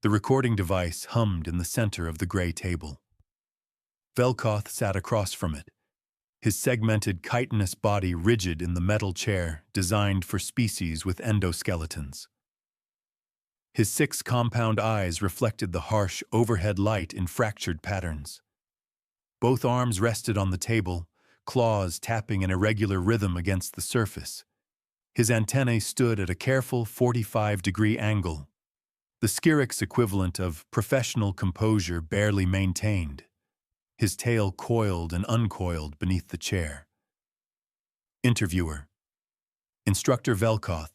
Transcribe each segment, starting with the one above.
The recording device hummed in the center of the gray table. Vel'koth sat across from it, his segmented chitinous body rigid in the metal chair designed for species with endoskeletons. His 6 compound eyes reflected the harsh overhead light in fractured patterns. Both arms rested on the table, claws tapping in irregular rhythm against the surface. His antennae stood at a careful 45-degree angle, the Skyrix equivalent of professional composure barely maintained. His tail coiled and uncoiled beneath the chair. Interviewer: Instructor Vel'koth,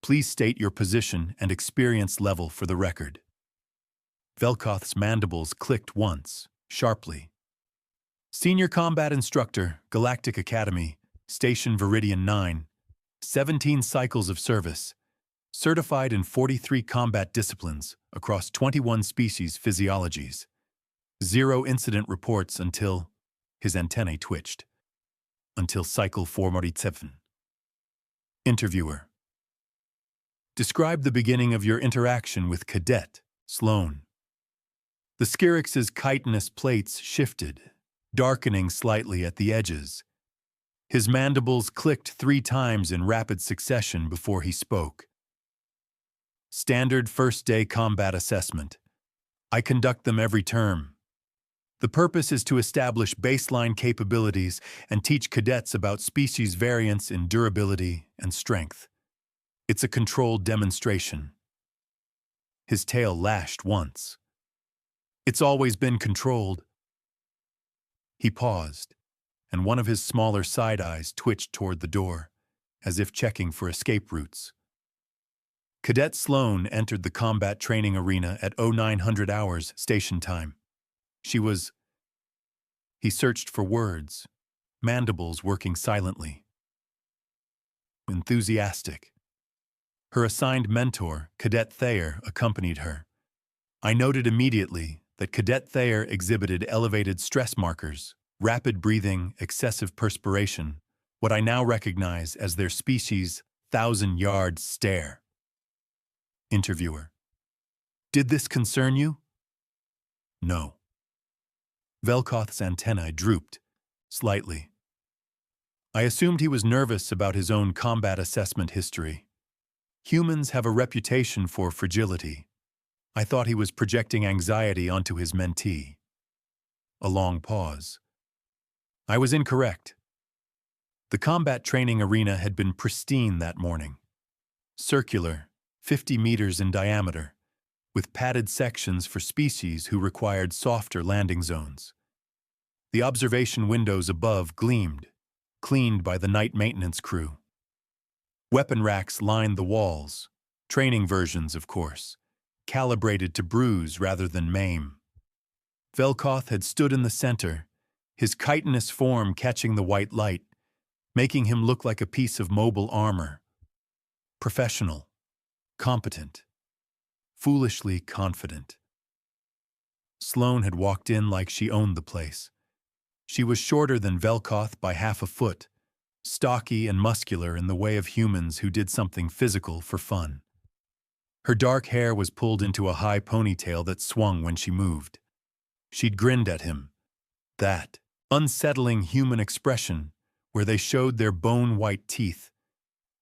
please state your position and experience level for the record. Vel'koth's mandibles clicked once, sharply. Senior Combat Instructor, Galactic Academy, Station Viridian 9, 17 cycles of service, certified in 43 combat disciplines across 21 species physiologies. 0 incident reports until, his antennae twitched, until cycle 447. Interviewer: describe the beginning of your interaction with Cadet Sloane. The Skyrix's chitinous plates shifted, darkening slightly at the edges. His mandibles clicked 3 times in rapid succession before he spoke. Standard first-day combat assessment. I conduct them every term. The purpose is to establish baseline capabilities and teach cadets about species variance in durability and strength. It's a controlled demonstration. His tail lashed once. It's always been controlled. He paused, and one of his smaller side eyes twitched toward the door, as if checking for escape routes. Cadet Sloane entered the combat training arena at 0900 hours station time. She was... He searched for words, mandibles working silently. Enthusiastic. Her assigned mentor, Cadet Thayer, accompanied her. I noted immediately that Cadet Thayer exhibited elevated stress markers, rapid breathing, excessive perspiration, what I now recognize as their species' 1,000-yard stare. Interviewer: did this concern you? No. Vel'koth's antennae drooped, slightly. I assumed he was nervous about his own combat assessment history. Humans have a reputation for fragility. I thought he was projecting anxiety onto his mentee. A long pause. I was incorrect. The combat training arena had been pristine that morning. Circular, 50 meters in diameter, with padded sections for species who required softer landing zones. The observation windows above gleamed, cleaned by the night maintenance crew. Weapon racks lined the walls, training versions, of course, calibrated to bruise rather than maim. Vel'koth had stood in the center, his chitinous form catching the white light, making him look like a piece of mobile armor. Professional, competent, foolishly confident. Sloane had walked in like she owned the place. She was shorter than Vel'koth by half a foot, stocky and muscular in the way of humans who did something physical for fun. Her dark hair was pulled into a high ponytail that swung when she moved. She'd grinned at him, that unsettling human expression where they showed their bone-white teeth,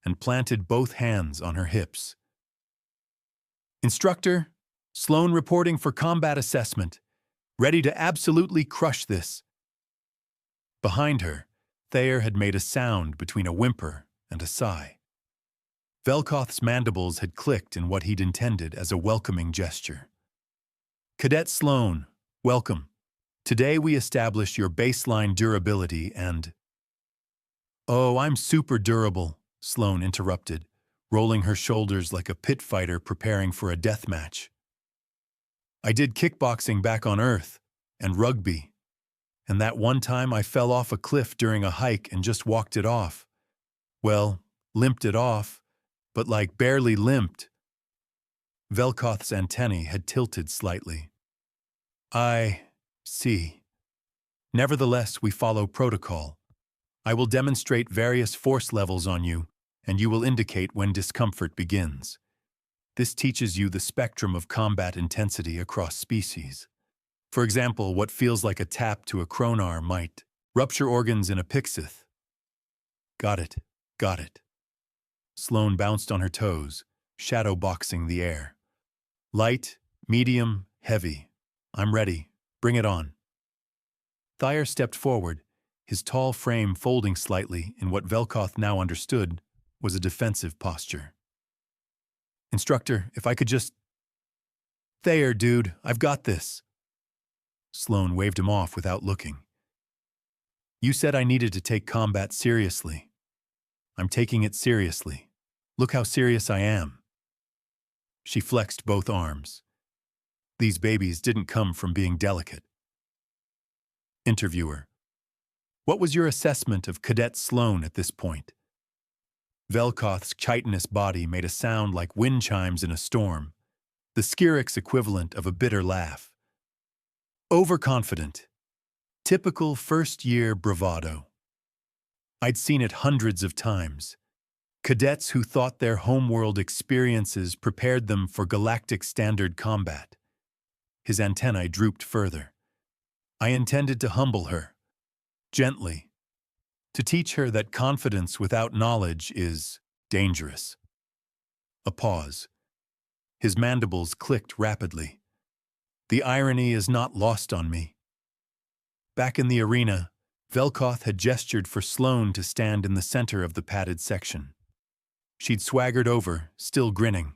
and planted both hands on her hips. Instructor, Sloane reporting for combat assessment, ready to absolutely crush this. Behind her, Thayer had made a sound between a whimper and a sigh. Vel'koth's mandibles had clicked in what he'd intended as a welcoming gesture. Cadet Sloane, welcome. Today we establish your baseline durability and... Oh, I'm super durable, Sloane interrupted, rolling her shoulders like a pit fighter preparing for a death match. I did kickboxing back on Earth, and rugby. And that one time I fell off a cliff during a hike and just walked it off. Well, limped it off, but like barely limped. Vel'koth's antennae had tilted slightly. I see. Nevertheless, we follow protocol. I will demonstrate various force levels on you, and you will indicate when discomfort begins. This teaches you the spectrum of combat intensity across species. For example, what feels like a tap to a Kronar might rupture organs in a Pixith. Got it, got it. Sloane bounced on her toes, shadow boxing the air. Light, medium, heavy. I'm ready. Bring it on. Thayer stepped forward, his tall frame folding slightly in what Vel'koth now understood was a defensive posture. Instructor, if I could just... Thayer, dude, I've got this. Sloane waved him off without looking. You said I needed to take combat seriously. I'm taking it seriously. Look how serious I am. She flexed both arms. These babies didn't come from being delicate. Interviewer. What was your assessment of Cadet Sloane at this point? Vel'koth's chitinous body made a sound like wind chimes in a storm, the Skyrix's equivalent of a bitter laugh. Overconfident. Typical first-year bravado. I'd seen it hundreds of times. Cadets who thought their homeworld experiences prepared them for Galactic standard combat. His antennae drooped further. I intended to humble her, gently, to teach her that confidence without knowledge is dangerous. A pause. His mandibles clicked rapidly. The irony is not lost on me. Back in the arena, Vel'koth had gestured for Sloane to stand in the center of the padded section. She'd swaggered over, still grinning.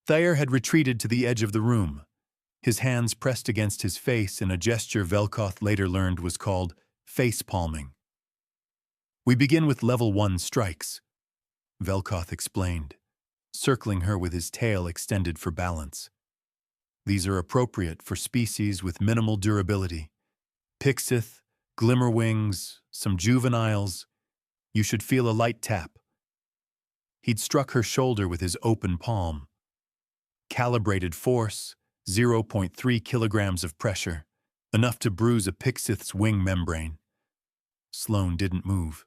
Thayer had retreated to the edge of the room, his hands pressed against his face in a gesture Vel'koth later learned was called face-palming. We begin with level 1 strikes, Vel'koth explained, circling her with his tail extended for balance. These are appropriate for species with minimal durability. Pixith, glimmerwings, some juveniles. You should feel a light tap. He'd struck her shoulder with his open palm. Calibrated force, 0.3 kilograms of pressure, enough to bruise a Pixith's wing membrane. Sloane didn't move.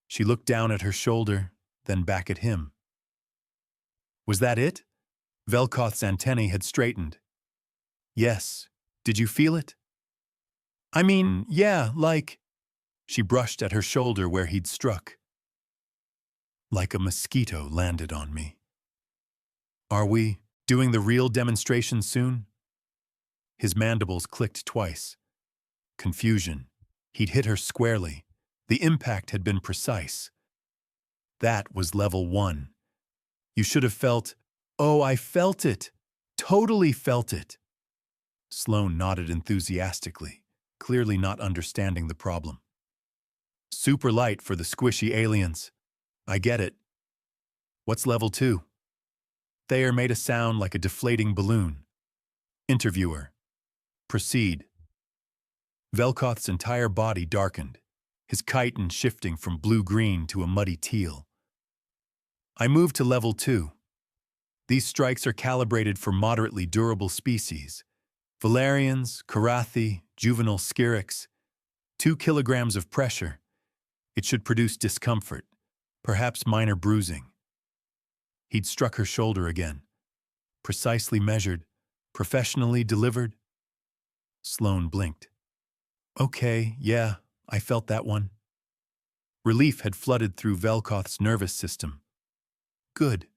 She looked down at her shoulder, then back at him. Was that it? Vel'koth's antennae had straightened. Yes. Did you feel it? I mean, yeah, like... She brushed at her shoulder where he'd struck. Like a mosquito landed on me. Are we doing the real demonstration soon? His mandibles clicked twice. Confusion. He'd hit her squarely. The impact had been precise. That was level 1. You should have felt... Oh, I felt it. Totally felt it. Sloane nodded enthusiastically, clearly not understanding the problem. Super light for the squishy aliens. I get it. What's level 2? Thayer made a sound like a deflating balloon. Interviewer. Proceed. Vel'koth's entire body darkened, his chitin shifting from blue-green to a muddy teal. I moved to level 2. These strikes are calibrated for moderately durable species. Valerians, Karathi, juvenile Skyrix. 2 kilograms of pressure. It should produce discomfort, perhaps minor bruising. He'd struck her shoulder again. Precisely measured, professionally delivered. Sloane blinked. Okay, yeah, I felt that one. Relief had flooded through Vel'koth's nervous system. Good.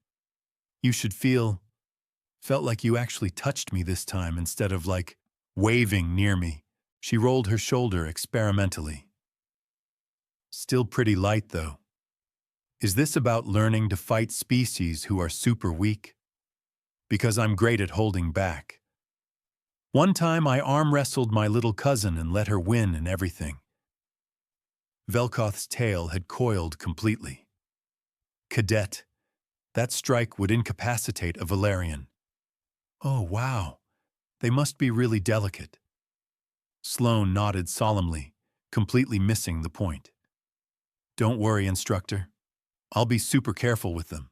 You should felt like you actually touched me this time instead of like waving near me. She rolled her shoulder experimentally. Still pretty light, though. Is this about learning to fight species who are super weak? Because I'm great at holding back. One time I arm wrestled my little cousin and let her win and everything. Vel'koth's tail had coiled completely. Cadet. That strike would incapacitate a Valerian. Oh, wow. They must be really delicate. Sloane nodded solemnly, completely missing the point. Don't worry, Instructor. I'll be super careful with them.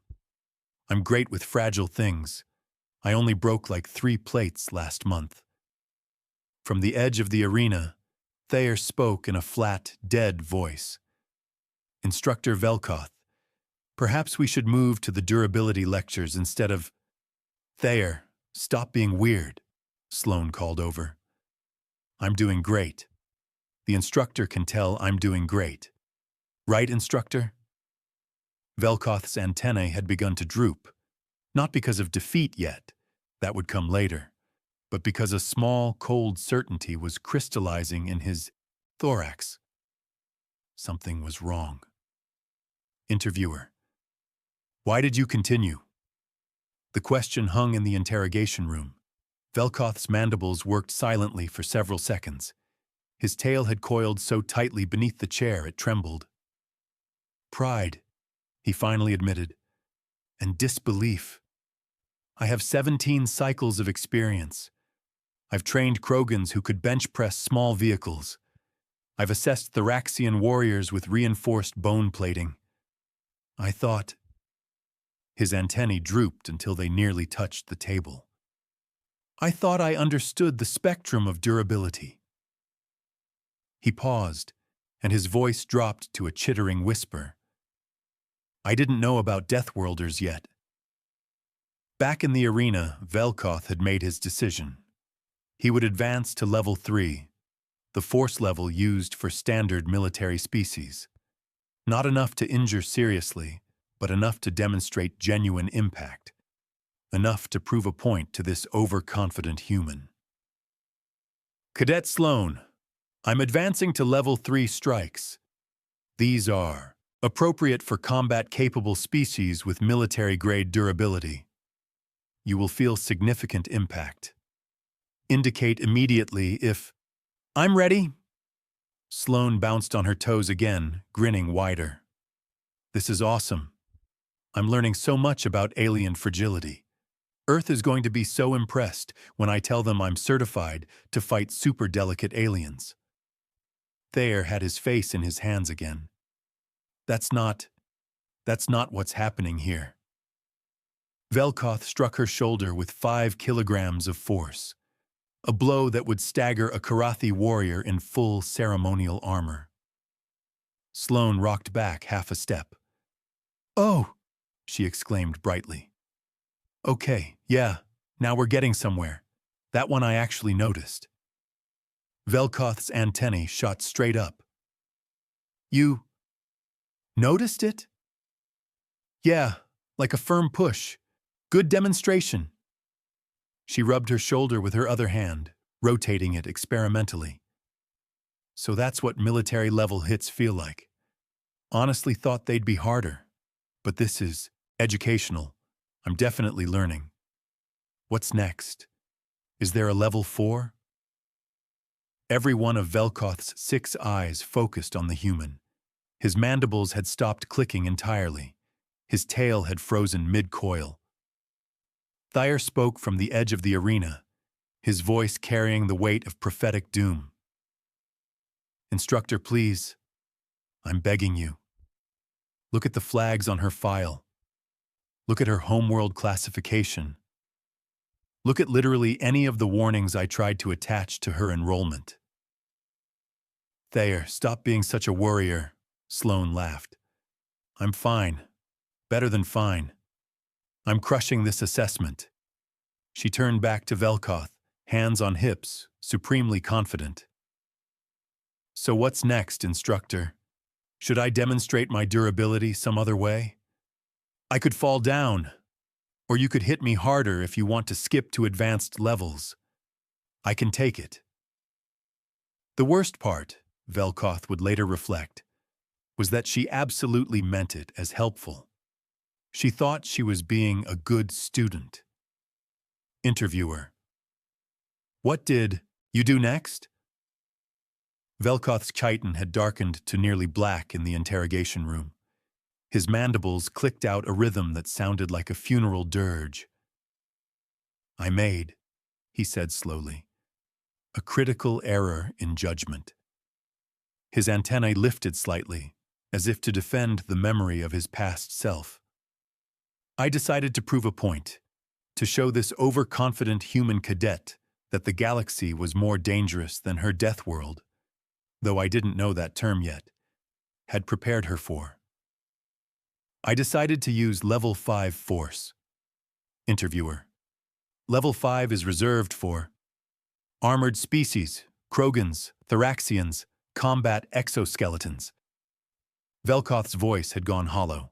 I'm great with fragile things. I only broke like 3 plates last month. From the edge of the arena, Thayer spoke in a flat, dead voice. Instructor Vel'koth, Perhaps we should move to the durability lectures instead of... Thayer, stop being weird, Sloane called over. I'm doing great. The instructor can tell I'm doing great. Right, instructor? Vel'koth's antennae had begun to droop, not because of defeat yet, that would come later, but because a small, cold certainty was crystallizing in his thorax. Something was wrong. Interviewer. Why did you continue? The question hung in the interrogation room. Vel'koth's mandibles worked silently for several seconds. His tail had coiled so tightly beneath the chair it trembled. Pride, he finally admitted, and disbelief. I have 17 cycles of experience. I've trained Krogans who could bench press small vehicles. I've assessed Theraxian warriors with reinforced bone plating. I thought... His antennae drooped until they nearly touched the table. I thought I understood the spectrum of durability. He paused, and his voice dropped to a chittering whisper. I didn't know about Deathworlders yet. Back in the arena, Vel'koth had made his decision. He would advance to level 3, the force level used for standard military species. Not enough to injure seriously, but enough to demonstrate genuine impact. Enough to prove a point to this overconfident human. Cadet Sloane, I'm advancing to level 3 strikes. These are appropriate for combat-capable species with military-grade durability. You will feel significant impact. Indicate immediately if... I'm ready. Sloane bounced on her toes again, grinning wider. This is awesome. I'm learning so much about alien fragility. Earth is going to be so impressed when I tell them I'm certified to fight super delicate aliens. Thayer had his face in his hands again. That's not what's happening here. Vel'koth struck her shoulder with 5 kilograms of force, a blow that would stagger a Karathi warrior in full ceremonial armor. Sloane rocked back half a step. Oh, she exclaimed brightly. Okay, yeah, now we're getting somewhere. That one I actually noticed. Vel'koth's antennae shot straight up. You noticed it? Yeah, like a firm push. Good demonstration. She rubbed her shoulder with her other hand, rotating it experimentally. So that's what military-level hits feel like. Honestly thought they'd be harder. But this is educational. I'm definitely learning. What's next? Is there a level 4? Every one of Vel'koth's 6 eyes focused on the human. His mandibles had stopped clicking entirely. His tail had frozen mid-coil. Thayer spoke from the edge of the arena, his voice carrying the weight of prophetic doom. Instructor, please. I'm begging you. Look at the flags on her file. Look at her homeworld classification. Look at literally any of the warnings I tried to attach to her enrollment. Thayer, stop being such a worrier, Sloane laughed. I'm fine. Better than fine. I'm crushing this assessment. She turned back to Vel'koth, hands on hips, supremely confident. So what's next, instructor? Should I demonstrate my durability some other way? I could fall down, or you could hit me harder if you want to skip to advanced levels. I can take it. The worst part, Vel'koth would later reflect, was that she absolutely meant it as helpful. She thought she was being a good student. Interviewer. What did you do next? Vel'koth's chitin had darkened to nearly black in the interrogation room. His mandibles clicked out a rhythm that sounded like a funeral dirge. I made, he said slowly, a critical error in judgment. His antennae lifted slightly, as if to defend the memory of his past self. I decided to prove a point, to show this overconfident human cadet that the galaxy was more dangerous than her Deathworld, though I didn't know that term yet, had prepared her for. I decided to use Level 5 Force. Interviewer. Level 5 is reserved for armored species, Krogans, Thoraxians, combat exoskeletons. Vel'koth's voice had gone hollow.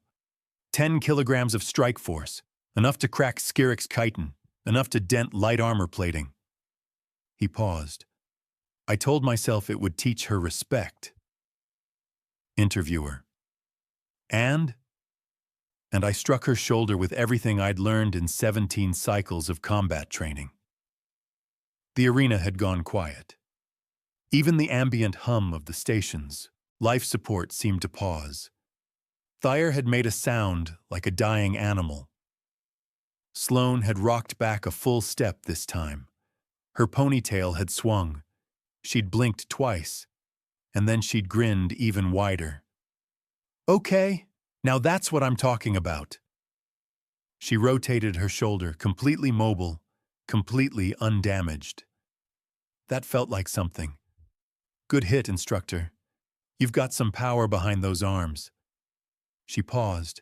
10 kilograms of strike force, enough to crack Skirrik's chitin, enough to dent light armor plating. He paused. I told myself it would teach her respect. Interviewer. And I struck her shoulder with everything I'd learned in 17 cycles of combat training. The arena had gone quiet. Even the ambient hum of the stations, life support seemed to pause. Thayer had made a sound like a dying animal. Sloane had rocked back a full step this time. Her ponytail had swung. She'd blinked twice, and then she'd grinned even wider. Okay, now that's what I'm talking about. She rotated her shoulder, completely mobile, completely undamaged. That felt like something. Good hit, instructor. You've got some power behind those arms. She paused,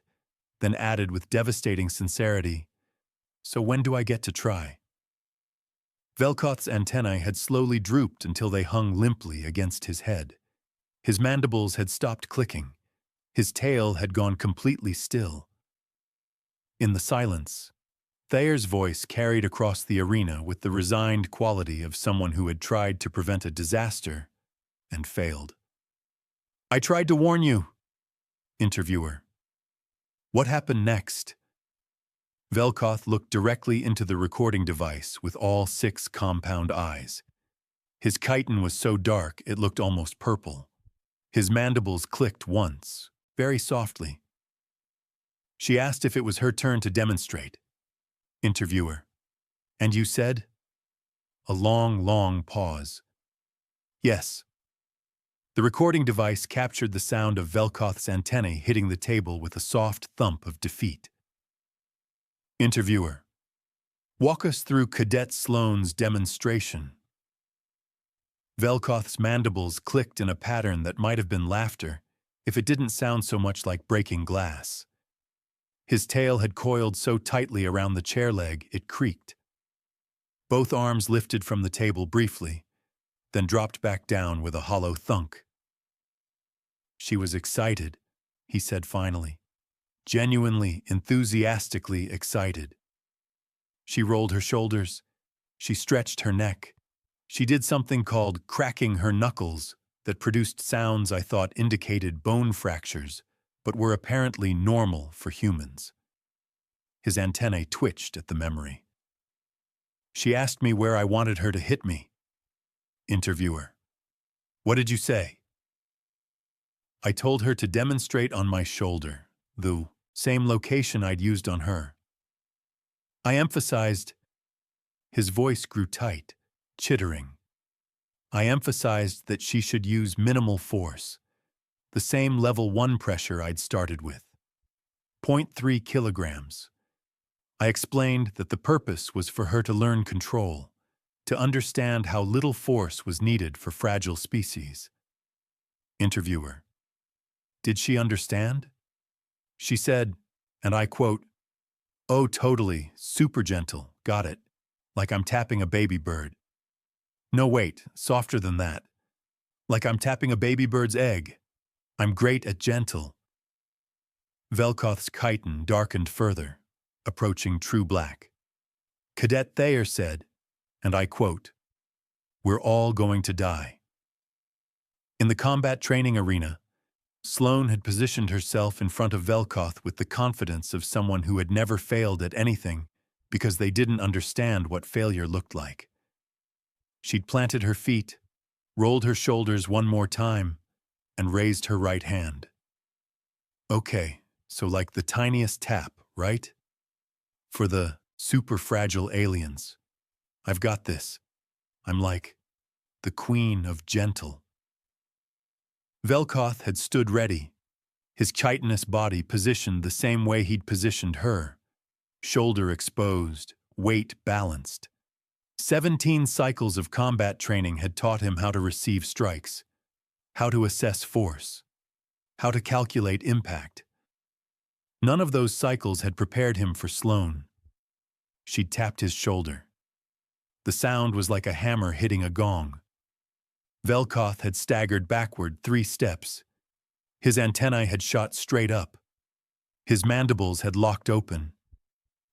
then added with devastating sincerity, so when do I get to try? Vel'koth's antennae had slowly drooped until they hung limply against his head. His mandibles had stopped clicking. His tail had gone completely still. In the silence, Thayer's voice carried across the arena with the resigned quality of someone who had tried to prevent a disaster and failed. I tried to warn you. Interviewer. What happened next? Vel'koth looked directly into the recording device with all 6 compound eyes. His chitin was so dark it looked almost purple. His mandibles clicked once, very softly. She asked if it was her turn to demonstrate. Interviewer. And you said? A long pause. Yes. The recording device captured the sound of Vel'koth's antennae hitting the table with a soft thump of defeat. Interviewer. Walk us through Cadet Sloane's demonstration. Vel'koth's mandibles clicked in a pattern that might have been laughter if it didn't sound so much like breaking glass. His tail had coiled so tightly around the chair leg it creaked. Both arms lifted from the table briefly, then dropped back down with a hollow thunk. She was excited, he said finally. Genuinely, enthusiastically excited. She rolled her shoulders. She stretched her neck. She did something called cracking her knuckles that produced sounds I thought indicated bone fractures, but were apparently normal for humans. His antennae twitched at the memory. She asked me where I wanted her to hit me. Interviewer. What did you say? I told her to demonstrate on my shoulder, the same location I'd used on her. I emphasized. His voice grew tight, chittering. I emphasized that she should use minimal force, the same level 1 pressure I'd started with. 0.3 kilograms. I explained that the purpose was for her to learn control, to understand how little force was needed for fragile species. Interviewer. Did she understand? She said, and I quote, "Oh, totally, super gentle, got it, like I'm tapping a baby bird. No, wait, softer than that. Like I'm tapping a baby bird's egg. I'm great at gentle." Vel'koth's chitin darkened further, approaching true black. Cadet Thayer said, and I quote, "We're all going to die." In the combat training arena, Sloane had positioned herself in front of Vel'koth with the confidence of someone who had never failed at anything because they didn't understand what failure looked like. She'd planted her feet, rolled her shoulders one more time, and raised her right hand. Okay, so like the tiniest tap, right? For the super fragile aliens. I've got this. I'm like the queen of gentle. Vel'koth had stood ready, his chitinous body positioned the same way he'd positioned her, shoulder exposed, weight balanced. 17 cycles of combat training had taught him how to receive strikes, how to assess force, how to calculate impact. None of those cycles had prepared him for Sloane. She'd tapped his shoulder. The sound was like a hammer hitting a gong. Vel'koth had staggered backward 3 steps. His antennae had shot straight up. His mandibles had locked open.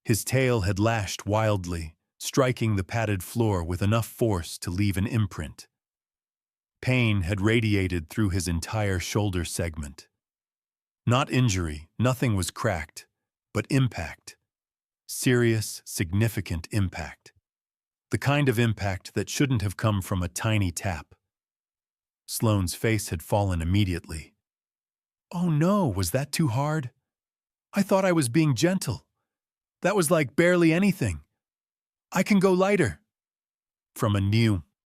His tail had lashed wildly, striking the padded floor with enough force to leave an imprint. Pain had radiated through his entire shoulder segment. Not injury, nothing was cracked, but impact. Serious, significant impact. The kind of impact that shouldn't have come from a tiny tap. Sloane's face had fallen immediately. "Oh no, was that too hard? I thought I was being gentle. That was like barely anything. I can go lighter." From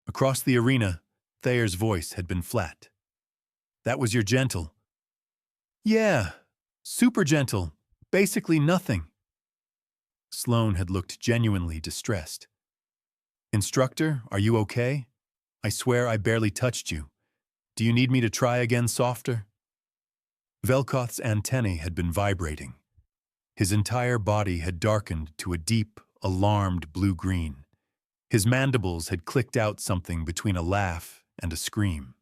across the arena, Thayer's voice had been flat. "That was your gentle." "Yeah, super gentle. Basically nothing." Sloane had looked genuinely distressed. "Instructor, are you okay? I swear I barely touched you. Do you need me to try again softer?" Vel'koth's antennae had been vibrating. His entire body had darkened to a deep, alarmed blue-green. His mandibles had clicked out something between a laugh and a scream.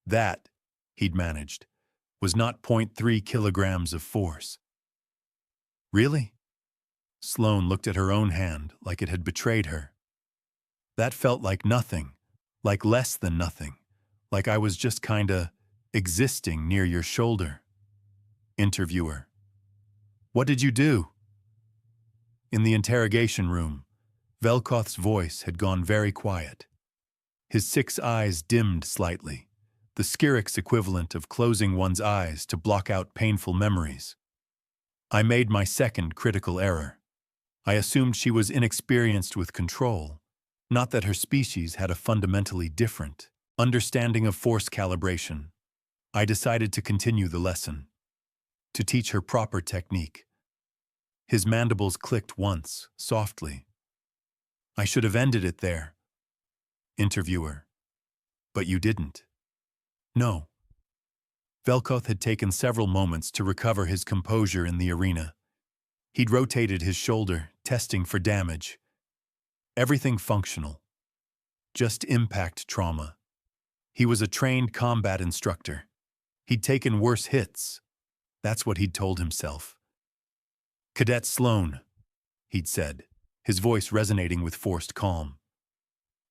That, he'd managed, was not 0.3 kilograms of force. "Really?" Sloane looked at her own hand like it had betrayed her. "That felt like nothing, like less than nothing, like I was just kinda existing near your shoulder." Interviewer: "What did you do?" In the interrogation room, Vel'koth's voice had gone very quiet. His 6 eyes dimmed slightly, the Skyrix equivalent of closing one's eyes to block out painful memories. "I made my second critical error. I assumed she was inexperienced with control, not that her species had a fundamentally different understanding of force calibration. I decided to continue the lesson, to teach her proper technique." His mandibles clicked once, softly. "I should have ended it there." Interviewer: "But you didn't." "No." Vel'koth had taken several moments to recover his composure in the arena. He'd rotated his shoulder, testing for damage. Everything functional. Just impact trauma. He was a trained combat instructor. He'd taken worse hits. That's what he'd told himself. "Cadet Sloane," he'd said, his voice resonating with forced calm.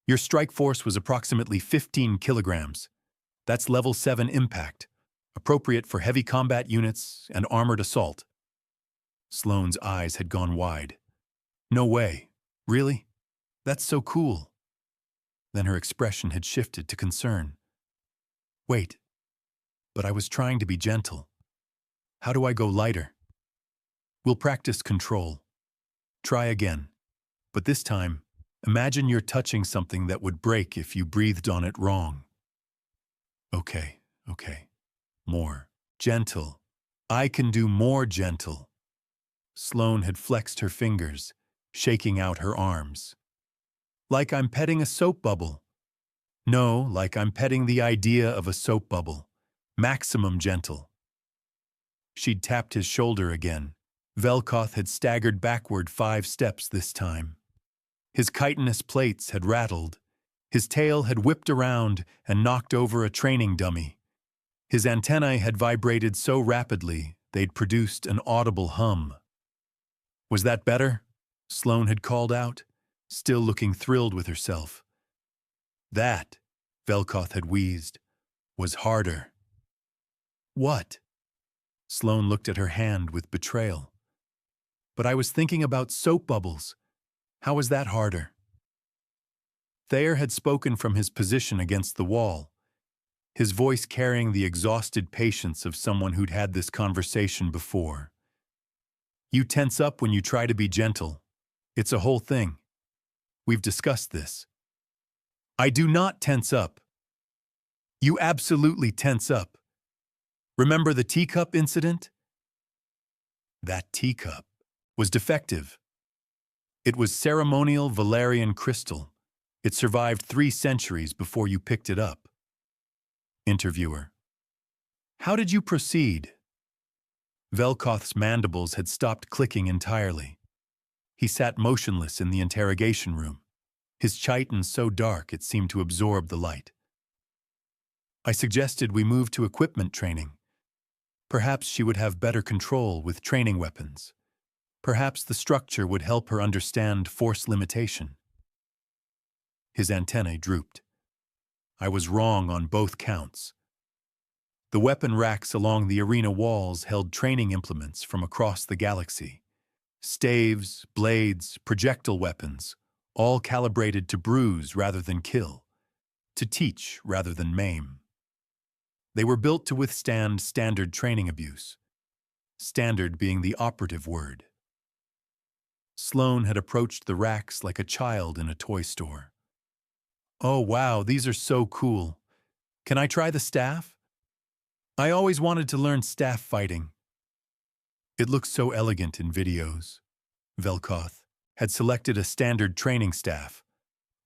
"Your strike force was approximately 15 kilograms. That's level 7 impact, appropriate for heavy combat units and armored assault." Sloane's eyes had gone wide. "No way. Really? That's so cool." Then her expression had shifted to concern. "Wait, but I was trying to be gentle. How do I go lighter?" "We'll practice control. Try again. But this time, imagine you're touching something that would break if you breathed on it wrong." Okay. More. Gentle. I can do more gentle." Sloane had flexed her fingers, shaking out her arms. "Like I'm petting a soap bubble." "No, like I'm petting the idea of a soap bubble. Maximum gentle." She'd tapped his shoulder again. Vel'koth had staggered backward 5 steps this time. His chitinous plates had rattled. His tail had whipped around and knocked over a training dummy. His antennae had vibrated so rapidly they'd produced an audible hum. "Was that better?" Sloane had called out, still looking thrilled with herself. "That," Vel'koth had wheezed, "was harder." "What?" Sloane looked at her hand with betrayal. "But I was thinking about soap bubbles. How was that harder?" Thayer had spoken from his position against the wall, his voice carrying the exhausted patience of someone who'd had this conversation before. "You tense up when you try to be gentle. It's a whole thing. We've discussed this." "I do not tense up." "You absolutely tense up. Remember the teacup incident?" That teacup was defective. It was ceremonial Valerian crystal. It survived 3 centuries before you picked it up. Interviewer: "How did you proceed?" Vel'koth's mandibles had stopped clicking entirely. He sat motionless in the interrogation room, his chitin so dark it seemed to absorb the light. I suggested we move to equipment training. Perhaps she would have better control with training weapons. Perhaps the structure would help her understand force limitation. His antennae drooped. I was wrong on both counts. The weapon racks along the arena walls held training implements from across the galaxy. Staves, blades, projectile weapons, all calibrated to bruise rather than kill, to teach rather than maim. They were built to withstand standard training abuse, standard being the operative word. Sloane had approached the racks like a child in a toy store. "Oh wow, these are so cool. Can I try the staff? I always wanted to learn staff fighting." It looks so elegant in videos. Vel'koth had selected a standard training staff,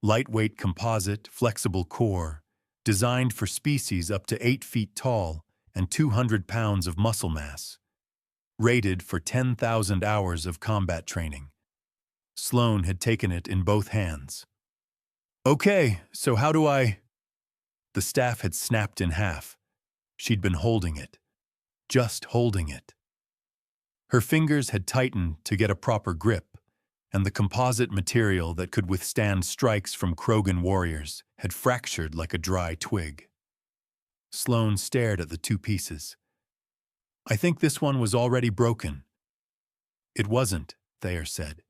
lightweight composite, flexible core, designed for species up to 8 feet tall and 200 pounds of muscle mass, rated for 10,000 hours of combat training. Sloane had taken it in both hands. "Okay, so how do I—" The staff had snapped in half. She'd been holding it. Just holding it. Her fingers had tightened to get a proper grip, and the composite material that could withstand strikes from Krogan warriors had fractured like a dry twig. Sloane stared at the two pieces. "I think this one was already broken." "It wasn't," Thayer said.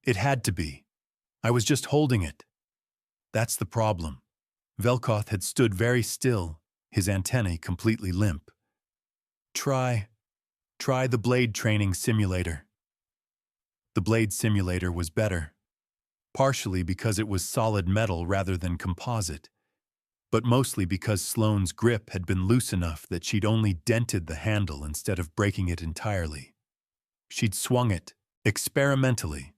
"It had to be. I was just holding it." That's the problem. Vel'koth had stood very still, his antennae completely limp. Try the blade training simulator." The blade simulator was better, partially because it was solid metal rather than composite, but mostly because Sloane's grip had been loose enough that she'd only dented the handle instead of breaking it entirely. She'd swung it, experimentally.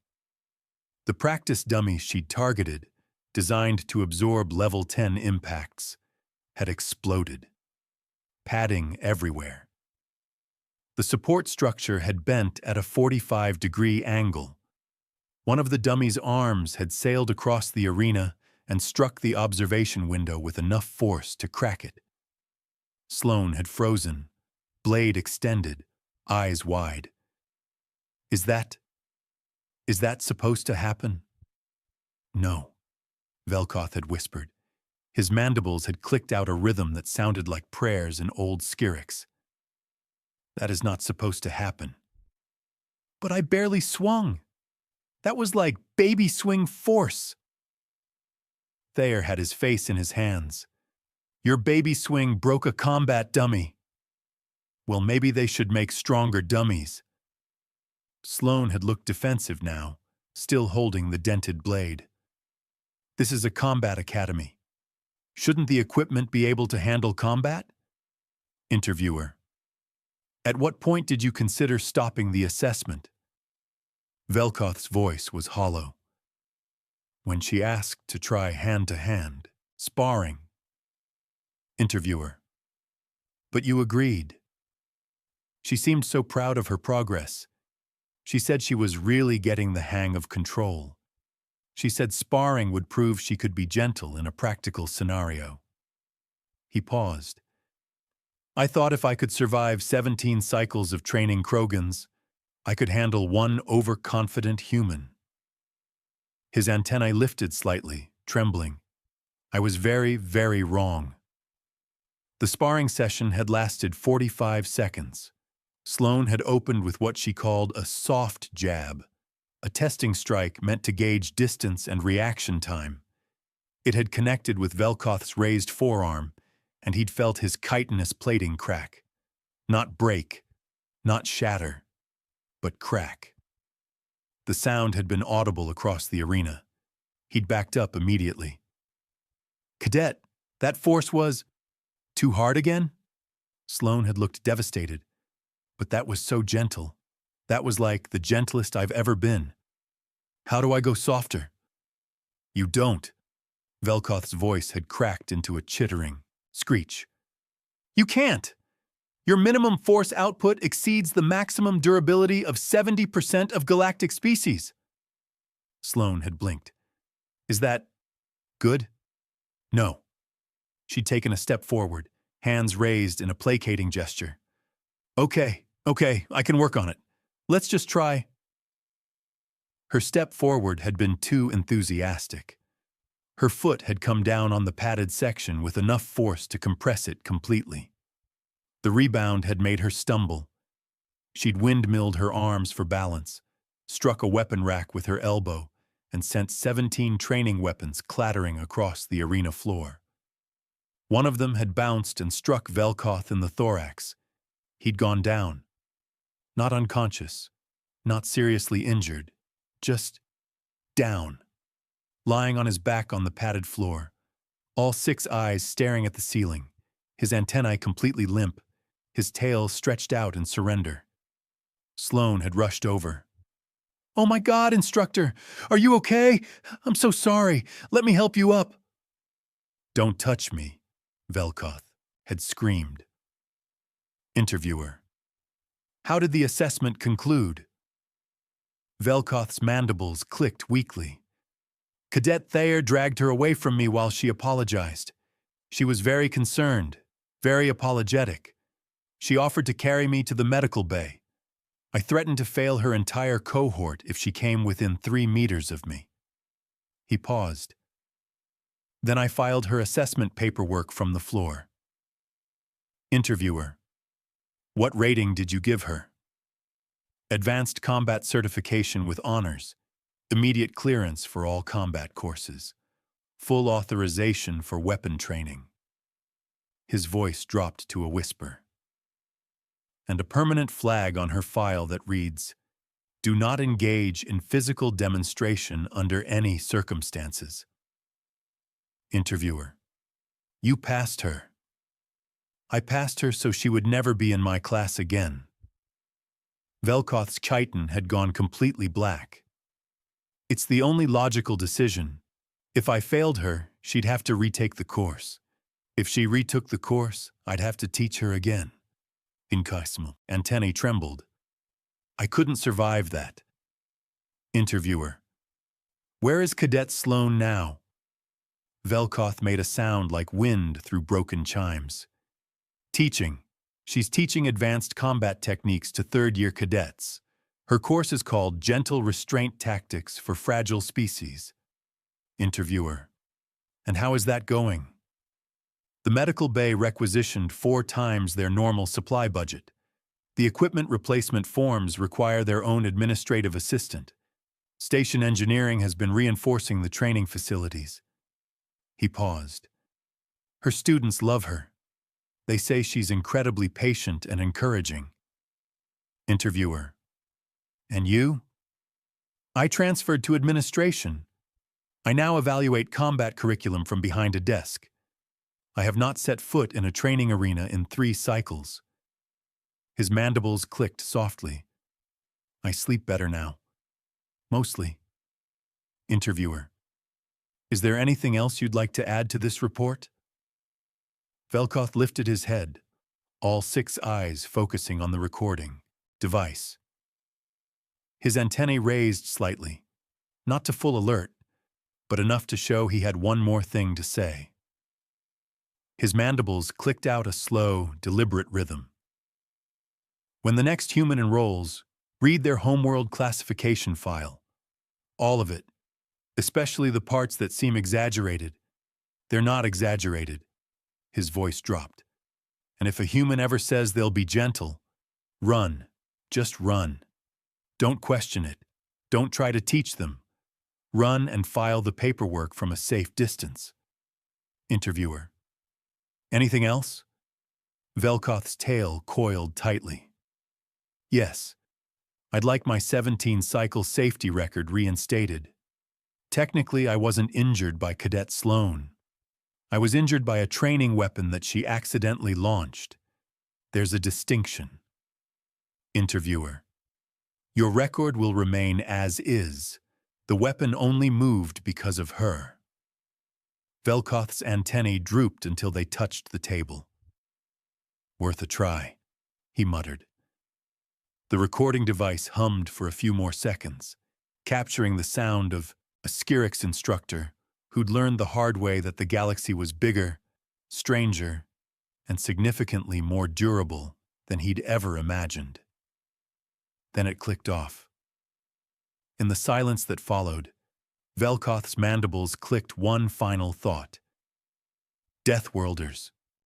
The practice dummy she'd targeted, designed to absorb level 10 impacts, had exploded. Padding everywhere. The support structure had bent at a 45-degree angle. One of the dummy's arms had sailed across the arena and struck the observation window with enough force to crack it. Sloane had frozen, blade extended, eyes wide. Is that supposed to happen?" "No," Vel'koth had whispered. His mandibles had clicked out a rhythm that sounded like prayers in old Skyrix. "That is not supposed to happen." "But I barely swung. That was like baby swing force." Thayer had his face in his hands. "Your baby swing broke a combat dummy." "Well, maybe they should make stronger dummies." Sloane had looked defensive now, still holding the dented blade. "This is a combat academy. Shouldn't the equipment be able to handle combat?" Interviewer: "At what point did you consider stopping the assessment?" Vel'koth's voice was hollow. "When she asked to try hand-to-hand, sparring." Interviewer: "But you agreed." She seemed so proud of her progress. She said she was really getting the hang of control. She said sparring would prove she could be gentle in a practical scenario. He paused. "I thought if I could survive 17 cycles of training Krogans, I could handle one overconfident human." His antennae lifted slightly, trembling. "I was very, very wrong." The sparring session had lasted 45 seconds. Sloane had opened with what she called a soft jab, a testing strike meant to gauge distance and reaction time. It had connected with Vel'koth's raised forearm, and he'd felt his chitinous plating crack. Not break, not shatter, but crack. The sound had been audible across the arena. He'd backed up immediately. "Cadet, that force was too hard again?" Sloane had looked devastated. "But that was so gentle. That was like the gentlest I've ever been. How do I go softer?" "You don't." Vel'koth's voice had cracked into a chittering screech. "You can't! Your minimum force output exceeds the maximum durability of 70% of galactic species. Sloane had blinked. Is that good? No. She'd taken a step forward, hands raised in a placating gesture. Okay, I can work on it. Let's just try. Her step forward had been too enthusiastic. Her foot had come down on the padded section with enough force to compress it completely. The rebound had made her stumble. She'd windmilled her arms for balance, struck a weapon rack with her elbow, and sent 17 training weapons clattering across the arena floor. One of them had bounced and struck Vel'koth in the thorax. He'd gone down. Not unconscious, not seriously injured, just down, lying on his back on the padded floor, all 6 eyes staring at the ceiling, his antennae completely limp, his tail stretched out in surrender. Sloane had rushed over. "Oh my God, Instructor! Are you okay? I'm so sorry. Let me help you up." "Don't touch me," Vel'koth had screamed. Interviewer: How did the assessment conclude? Vel'koth's mandibles clicked weakly. Cadet Thayer dragged her away from me while she apologized. She was very concerned, very apologetic. She offered to carry me to the medical bay. I threatened to fail her entire cohort if she came within 3 meters of me. He paused. Then I filed her assessment paperwork from the floor. Interviewer: What rating did you give her? Advanced combat certification with honors, immediate clearance for all combat courses, full authorization for weapon training. His voice dropped to a whisper. And a permanent flag on her file that reads, "Do not engage in physical demonstration under any circumstances." Interviewer: You passed her. I passed her so she would never be in my class again. Vel'koth's chitin had gone completely black. It's the only logical decision. If I failed her, she'd have to retake the course. If she retook the course, I'd have to teach her again. Antennae trembled. I couldn't survive that. Interviewer: Where is Cadet Sloane now? Vel'koth made a sound like wind through broken chimes. Teaching. She's teaching advanced combat techniques to third-year cadets. Her course is called Gentle Restraint Tactics for Fragile Species. Interviewer: And how is that going? The medical bay requisitioned 4 times their normal supply budget. The equipment replacement forms require their own administrative assistant. Station engineering has been reinforcing the training facilities. He paused. Her students love her. They say she's incredibly patient and encouraging. Interviewer: And you? I transferred to administration. I now evaluate combat curriculum from behind a desk. I have not set foot in a training arena in 3 cycles. His mandibles clicked softly. I sleep better now. Mostly. Interviewer: Is there anything else you'd like to add to this report? Vel'koth lifted his head, all 6 eyes focusing on the recording device. His antennae raised slightly, not to full alert, but enough to show he had one more thing to say. His mandibles clicked out a slow, deliberate rhythm. When the next human enrolls, read their homeworld classification file. All of it, especially the parts that seem exaggerated. They're not exaggerated. His voice dropped. And if a human ever says they'll be gentle, run. Just run. Don't question it. Don't try to teach them. Run and file the paperwork from a safe distance. Interviewer: Anything else? Vel'koth's tail coiled tightly. Yes. I'd like my 17-cycle safety record reinstated. Technically, I wasn't injured by Cadet Sloane. I was injured by a training weapon that she accidentally launched. There's a distinction. Interviewer: Your record will remain as is. The weapon only moved because of her. Vel'koth's antennae drooped until they touched the table. Worth a try. he muttered. The recording device hummed for a few more seconds, capturing the sound of a Skirix instructor who'd learned the hard way that the galaxy was bigger, stranger, and significantly more durable than he'd ever imagined. Then it clicked off. In the silence that followed, Vel'koth's mandibles clicked one final thought. Deathworlders.